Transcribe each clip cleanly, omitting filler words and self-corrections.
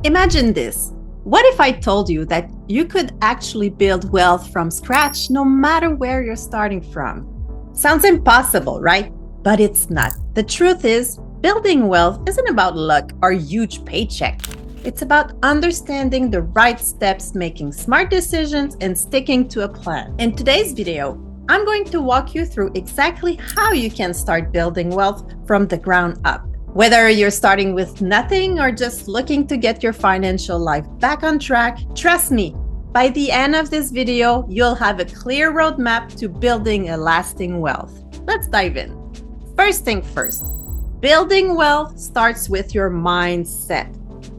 Imagine this. What if I told you that you could actually build wealth from scratch no matter where you're starting from? Sounds impossible, right? But it's not. The truth is, building wealth isn't about luck or huge paycheck. It's about understanding the right steps, making smart decisions, and sticking to a plan. In today's video, I'm going to walk you through exactly how you can start building wealth from the ground up. Whether you're starting with nothing or just looking to get your financial life back on track, trust me, by the end of this video, you'll have a clear roadmap to building a lasting wealth. Let's dive in. First thing first, building wealth starts with your mindset.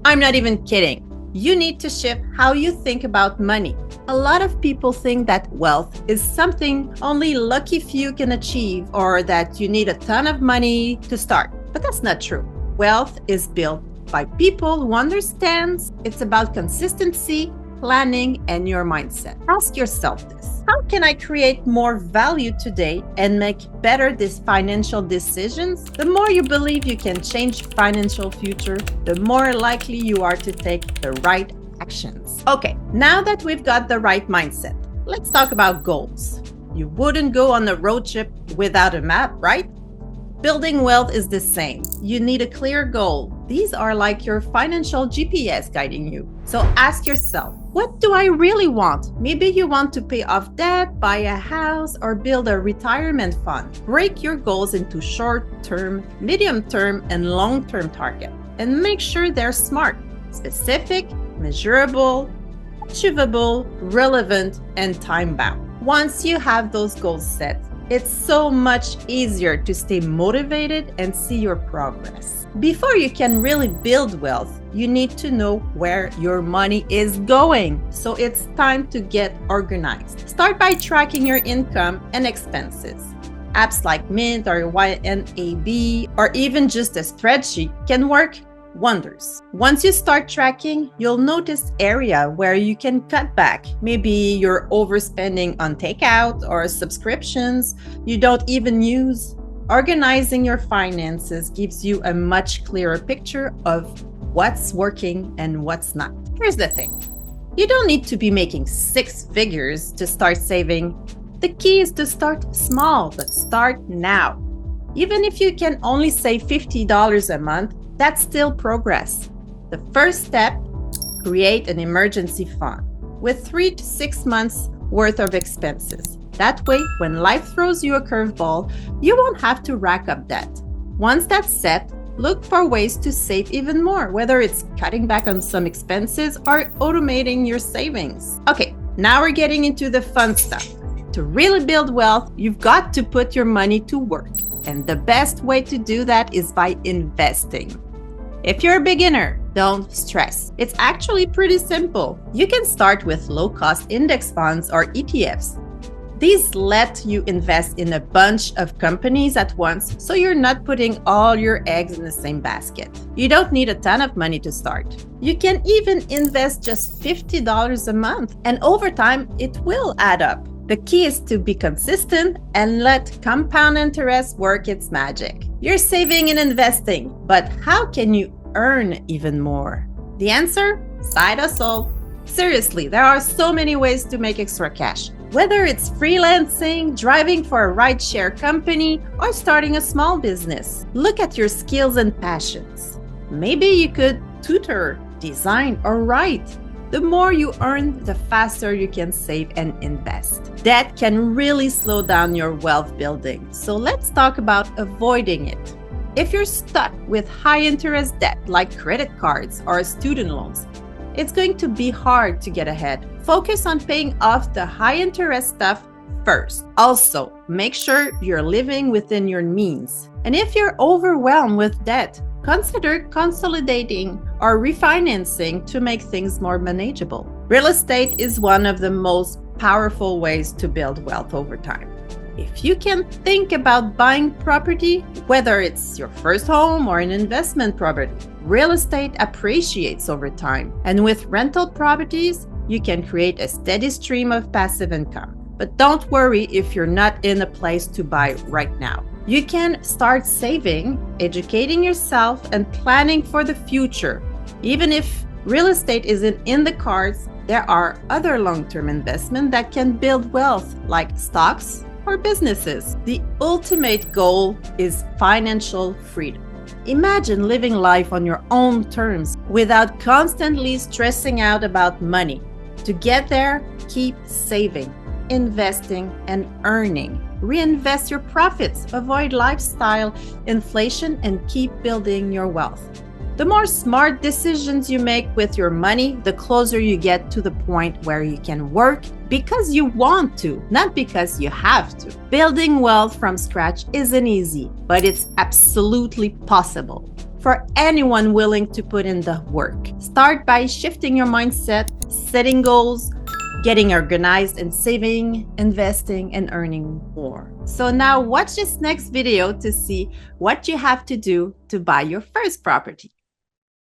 I'm not even kidding. You need to shift how you think about money. A lot of people think that wealth is something only lucky few can achieve or that you need a ton of money to start. But that's not true. Wealth is built by people who understand. It's about consistency, planning, and your mindset. Ask yourself this. How can I create more value today and make better these financial decisions? The more you believe you can change financial future, the more likely you are to take the right actions. Okay, now that we've got the right mindset, let's talk about goals. You wouldn't go on a road trip without a map, right? Building wealth is the same. You need a clear goal. These are like your financial GPS guiding you. So ask yourself, what do I really want? Maybe you want to pay off debt, buy a house, or build a retirement fund. Break your goals into short-term, medium-term, and long-term targets. And make sure they're smart, specific, measurable, achievable, relevant, and time-bound. Once you have those goals set, it's so much easier to stay motivated and see your progress. Before you can really build wealth, you need to know where your money is going. So it's time to get organized. Start by tracking your income and expenses. Apps like Mint or YNAB or even just a spreadsheet can work wonders. Once you start tracking, you'll notice area where you can cut back. Maybe you're overspending on takeout or subscriptions you don't even use. Organizing your finances gives you a much clearer picture of what's working and what's not. Here's the thing. You don't need to be making six figures to start saving. The key is to start small, but start now. Even if you can only save $50 a month, that's still progress. The first step, create an emergency fund with 3 to 6 months worth of expenses. That way, when life throws you a curveball, you won't have to rack up debt. Once that's set, look for ways to save even more, whether it's cutting back on some expenses or automating your savings. Okay, now we're getting into the fun stuff. To really build wealth, you've got to put your money to work. And the best way to do that is by investing. If you're a beginner, don't stress. It's actually pretty simple. You can start with low-cost index funds or ETFs. These let you invest in a bunch of companies at once, so you're not putting all your eggs in the same basket. You don't need a ton of money to start. You can even invest just $50 a month, and over time, it will add up. The key is to be consistent and let compound interest work its magic. You're saving and investing, but how can you earn even more? The answer? Side hustle. Seriously, there are so many ways to make extra cash. Whether it's freelancing, driving for a rideshare company, or starting a small business, look at your skills and passions. Maybe you could tutor, design, or write. The more you earn, the faster you can save and invest. Debt can really slow down your wealth building. So let's talk about avoiding it. If you're stuck with high interest debt like credit cards or student loans, it's going to be hard to get ahead. Focus on paying off the high interest stuff first. Also, make sure you're living within your means. And if you're overwhelmed with debt, consider consolidating or refinancing to make things more manageable. Real estate is one of the most powerful ways to build wealth over time. If you can think about buying property, whether it's your first home or an investment property, real estate appreciates over time. And with rental properties, you can create a steady stream of passive income. But don't worry if you're not in a place to buy right now. You can start saving, educating yourself, and planning for the future. Even if Real estate isn't in the cards. There are other long-term investments that can build wealth, like stocks or businesses. The ultimate goal is financial freedom. Imagine living life on your own terms without constantly stressing out about money. To get there, keep saving, investing, and earning. Reinvest your profits, avoid lifestyle inflation, and keep building your wealth. The more smart decisions you make with your money, the closer you get to the point where you can work because you want to, not because you have to. Building wealth from scratch isn't easy, but it's absolutely possible for anyone willing to put in the work. Start by shifting your mindset, setting goals, getting organized, and saving, investing, and earning more. So now watch this next video to see what you have to do to buy your first property.